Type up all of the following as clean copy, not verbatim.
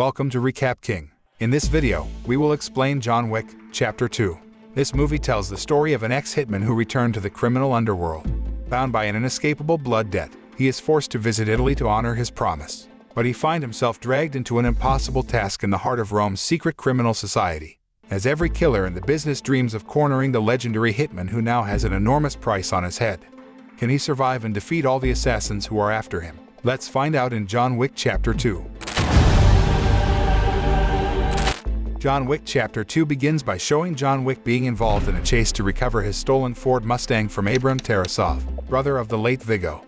Welcome to Recap King. In this video, we will explain John Wick, Chapter 2. This movie tells the story of an ex-hitman who returned to the criminal underworld. Bound by an inescapable blood debt, he is forced to visit Italy to honor his promise. But he finds himself dragged into an impossible task in the heart of Rome's secret criminal society. As every killer in the business dreams of cornering the legendary hitman who now has an enormous price on his head. Can he survive and defeat all the assassins who are after him? Let's find out in John Wick Chapter 2. John Wick Chapter 2 begins by showing John Wick being involved in a chase to recover his stolen Ford Mustang from Abram Tarasov, brother of the late Viggo.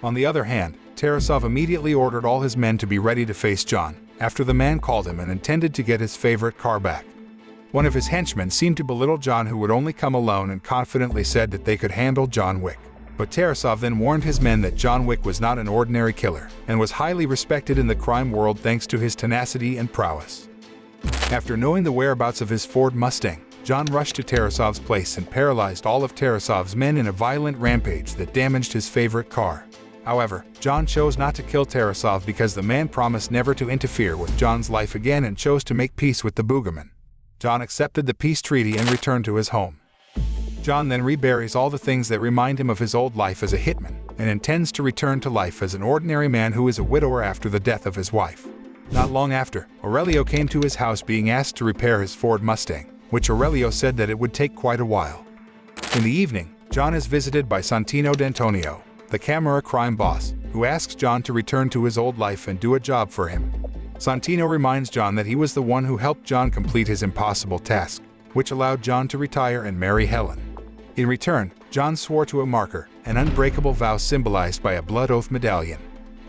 On the other hand, Tarasov immediately ordered all his men to be ready to face John, after the man called him and intended to get his favorite car back. One of his henchmen seemed to belittle John, who would only come alone, and confidently said that they could handle John Wick. But Tarasov then warned his men that John Wick was not an ordinary killer, and was highly respected in the crime world thanks to his tenacity and prowess. After knowing the whereabouts of his Ford Mustang, John rushed to Tarasov's place and paralyzed all of Tarasov's men in a violent rampage that damaged his favorite car. However, John chose not to kill Tarasov because the man promised never to interfere with John's life again and chose to make peace with the Boogerman. John accepted the peace treaty and returned to his home. John then reburies all the things that remind him of his old life as a hitman, and intends to return to life as an ordinary man who is a widower after the death of his wife. Not long after, Aurelio came to his house being asked to repair his Ford Mustang, which Aurelio said that it would take quite a while. In the evening, John is visited by Santino D'Antonio, the Camorra crime boss, who asks John to return to his old life and do a job for him. Santino reminds John that he was the one who helped John complete his impossible task, which allowed John to retire and marry Helen. In return, John swore to a marker, an unbreakable vow symbolized by a blood oath medallion.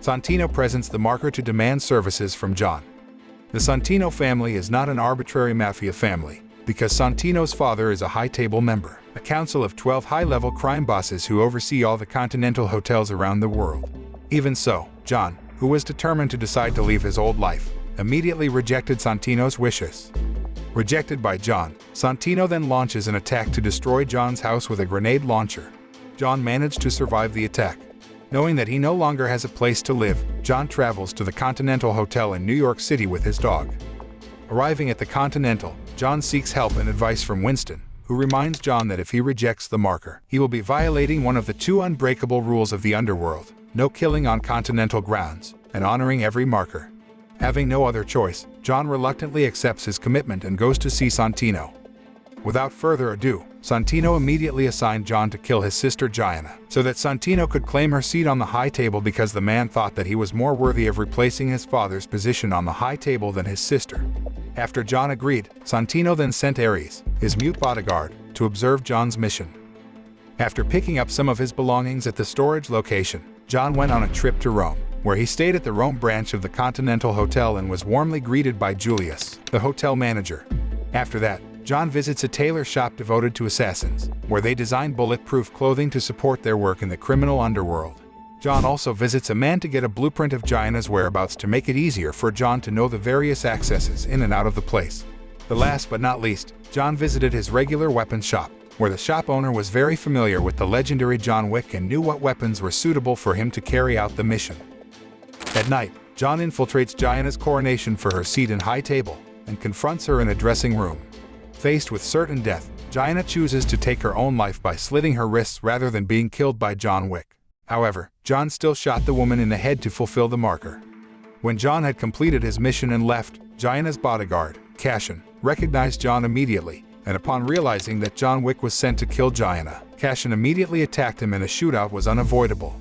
Santino presents the marker to demand services from John. The Santino family is not an arbitrary mafia family, because Santino's father is a high-table member, a council of 12 high-level crime bosses who oversee all the continental hotels around the world. Even so, John, who was determined to decide to leave his old life, immediately rejected Santino's wishes. Rejected by John, Santino then launches an attack to destroy John's house with a grenade launcher. John managed to survive the attack. Knowing that he no longer has a place to live, John travels to the Continental Hotel in New York City with his dog. Arriving at the Continental, John seeks help and advice from Winston, who reminds John that if he rejects the marker, he will be violating one of the two unbreakable rules of the underworld: no killing on Continental grounds, and honoring every marker. Having no other choice, John reluctantly accepts his commitment and goes to see Santino. Without further ado, Santino immediately assigned John to kill his sister Gianna, so that Santino could claim her seat on the high table, because the man thought that he was more worthy of replacing his father's position on the high table than his sister. After John agreed, Santino then sent Ares, his mute bodyguard, to observe John's mission. After picking up some of his belongings at the storage location, John went on a trip to Rome, where he stayed at the Rome branch of the Continental Hotel and was warmly greeted by Julius, the hotel manager. After that, John visits a tailor shop devoted to assassins, where they design bulletproof clothing to support their work in the criminal underworld. John also visits a man to get a blueprint of Gianna's whereabouts to make it easier for John to know the various accesses in and out of the place. The last but not least, John visited his regular weapons shop, where the shop owner was very familiar with the legendary John Wick and knew what weapons were suitable for him to carry out the mission. At night, John infiltrates Gianna's coronation for her seat in high table, and confronts her in a dressing room. Faced with certain death, Gianna chooses to take her own life by slitting her wrists rather than being killed by John Wick. However, John still shot the woman in the head to fulfill the marker. When John had completed his mission and left, Gianna's bodyguard, Cashin, recognized John immediately, and upon realizing that John Wick was sent to kill Gianna, Cashin immediately attacked him and a shootout was unavoidable.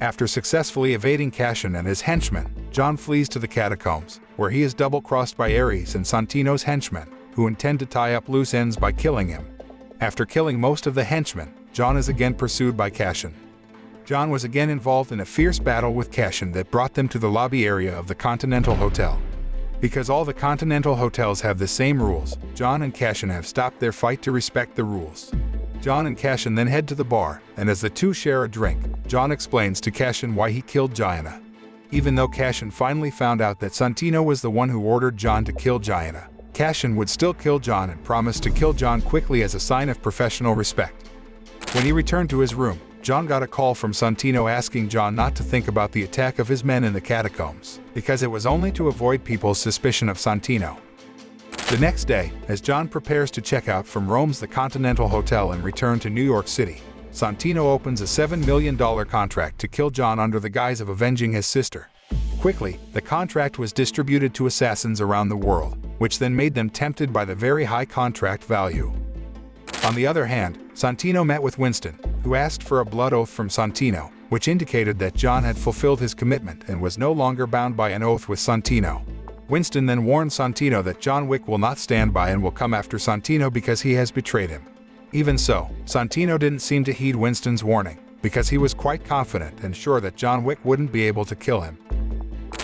After successfully evading Cashin and his henchmen, John flees to the catacombs, where he is double-crossed by Ares and Santino's henchmen, who intend to tie up loose ends by killing him. After killing most of the henchmen, John is again pursued by Cashin. John was again involved in a fierce battle with Cashin that brought them to the lobby area of the Continental Hotel. Because all the Continental hotels have the same rules, John and Cashin have stopped their fight to respect the rules. John and Cashin then head to the bar, and as the two share a drink, John explains to Cashin why he killed Gianna. Even though Cashin finally found out that Santino was the one who ordered John to kill Gianna, Cashin would still kill John and promised to kill John quickly as a sign of professional respect. When he returned to his room, John got a call from Santino asking John not to think about the attack of his men in the catacombs, because it was only to avoid people's suspicion of Santino. The next day, as John prepares to check out from Rome's The Continental Hotel and return to New York City, Santino opens a $7 million contract to kill John under the guise of avenging his sister. Quickly, the contract was distributed to assassins around the world, which then made them tempted by the very high contract value. On the other hand, Santino met with Winston, who asked for a blood oath from Santino, which indicated that John had fulfilled his commitment and was no longer bound by an oath with Santino. Winston then warned Santino that John Wick will not stand by and will come after Santino because he has betrayed him. Even so, Santino didn't seem to heed Winston's warning, because he was quite confident and sure that John Wick wouldn't be able to kill him.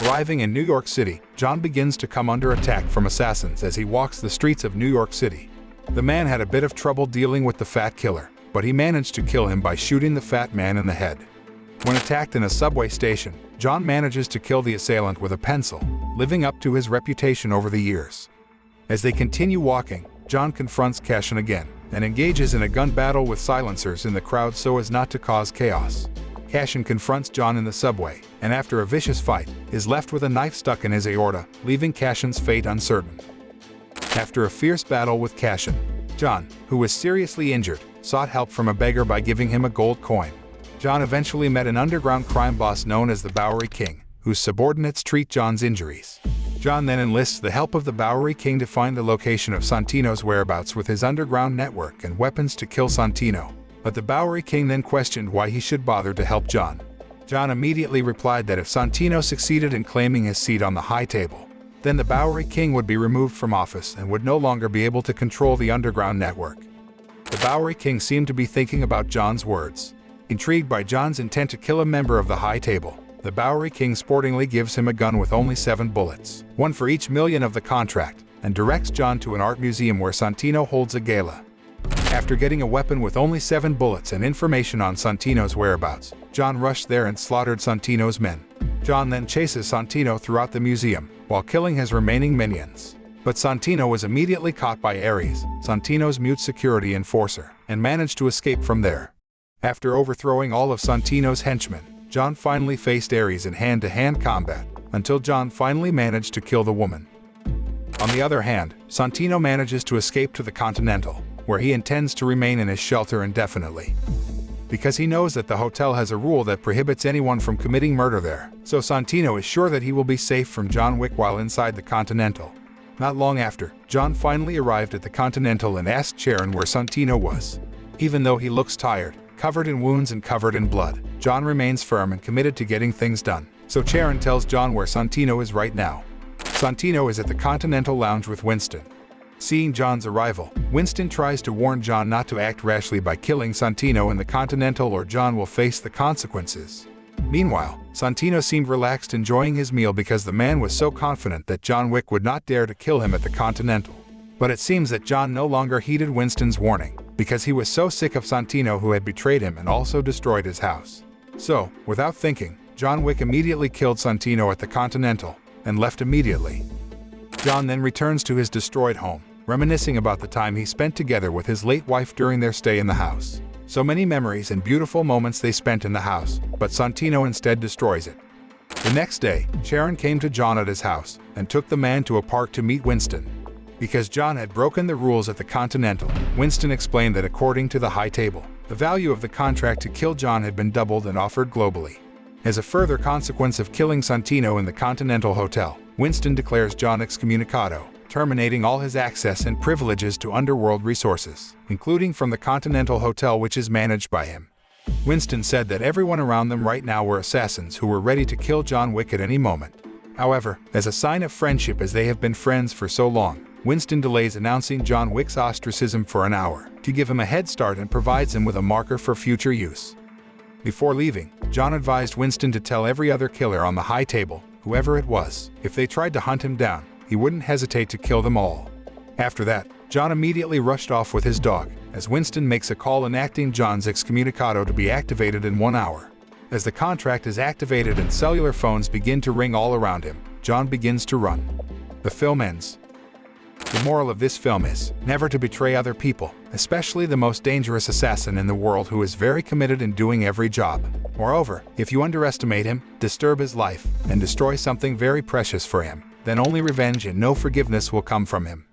Arriving in New York City, John begins to come under attack from assassins as he walks the streets of New York City. The man had a bit of trouble dealing with the fat killer, but he managed to kill him by shooting the fat man in the head. When attacked in a subway station, John manages to kill the assailant with a pencil, living up to his reputation over the years. As they continue walking, John confronts Cashin again and engages in a gun battle with silencers in the crowd so as not to cause chaos. Cashin confronts John in the subway, and after a vicious fight, is left with a knife stuck in his aorta, leaving Cashin's fate uncertain. After a fierce battle with Cashin, John, who was seriously injured, sought help from a beggar by giving him a gold coin. John eventually met an underground crime boss known as the Bowery King, whose subordinates treat John's injuries. John then enlists the help of the Bowery King to find the location of Santino's whereabouts with his underground network and weapons to kill Santino. But the Bowery King then questioned why he should bother to help John. John immediately replied that if Santino succeeded in claiming his seat on the high table, then the Bowery King would be removed from office and would no longer be able to control the underground network. The Bowery King seemed to be thinking about John's words. Intrigued by John's intent to kill a member of the high table, the Bowery King sportingly gives him a gun with only 7 bullets, one for each million of the contract, and directs John to an art museum where Santino holds a gala. After getting a weapon with only 7 bullets and information on Santino's whereabouts, John rushed there and slaughtered Santino's men. John then chases Santino throughout the museum, while killing his remaining minions. But Santino was immediately caught by Ares, Santino's mute security enforcer, and managed to escape from there. After overthrowing all of Santino's henchmen, John finally faced Ares in hand-to-hand combat, until John finally managed to kill the woman. On the other hand, Santino manages to escape to the Continental, where he intends to remain in his shelter indefinitely. Because he knows that the hotel has a rule that prohibits anyone from committing murder there, so Santino is sure that he will be safe from John Wick while inside the Continental. Not long after, John finally arrived at the Continental and asked Charon where Santino was. Even though he looks tired, covered in wounds and covered in blood, John remains firm and committed to getting things done. So Charon tells John where Santino is right now. Santino is at the Continental Lounge with Winston. Seeing John's arrival, Winston tries to warn John not to act rashly by killing Santino in the Continental or John will face the consequences. Meanwhile, Santino seemed relaxed enjoying his meal because the man was so confident that John Wick would not dare to kill him at the Continental. But it seems that John no longer heeded Winston's warning, because he was so sick of Santino who had betrayed him and also destroyed his house. So, without thinking, John Wick immediately killed Santino at the Continental, and left immediately. John then returns to his destroyed home, reminiscing about the time he spent together with his late wife during their stay in the house. So many memories and beautiful moments they spent in the house, but Santino instead destroys it. The next day, Charon came to John at his house, and took the man to a park to meet Winston. Because John had broken the rules at the Continental, Winston explained that according to the high table, the value of the contract to kill John had been doubled and offered globally. As a further consequence of killing Santino in the Continental Hotel, Winston declares John excommunicado, terminating all his access and privileges to underworld resources, including from the Continental Hotel which is managed by him. Winston said that everyone around them right now were assassins who were ready to kill John Wick at any moment. However, as a sign of friendship as they have been friends for so long, Winston delays announcing John Wick's ostracism for an hour, to give him a head start and provides him with a marker for future use. Before leaving, John advised Winston to tell every other killer on the high table, whoever it was, if they tried to hunt him down, he wouldn't hesitate to kill them all. After that, John immediately rushed off with his dog, as Winston makes a call enacting John's excommunicado to be activated in 1 hour. As the contract is activated and cellular phones begin to ring all around him, John begins to run. The film ends. The moral of this film is never to betray other people, especially the most dangerous assassin in the world who is very committed in doing every job. Moreover, if you underestimate him, disturb his life, and destroy something very precious for him, then only revenge and no forgiveness will come from him.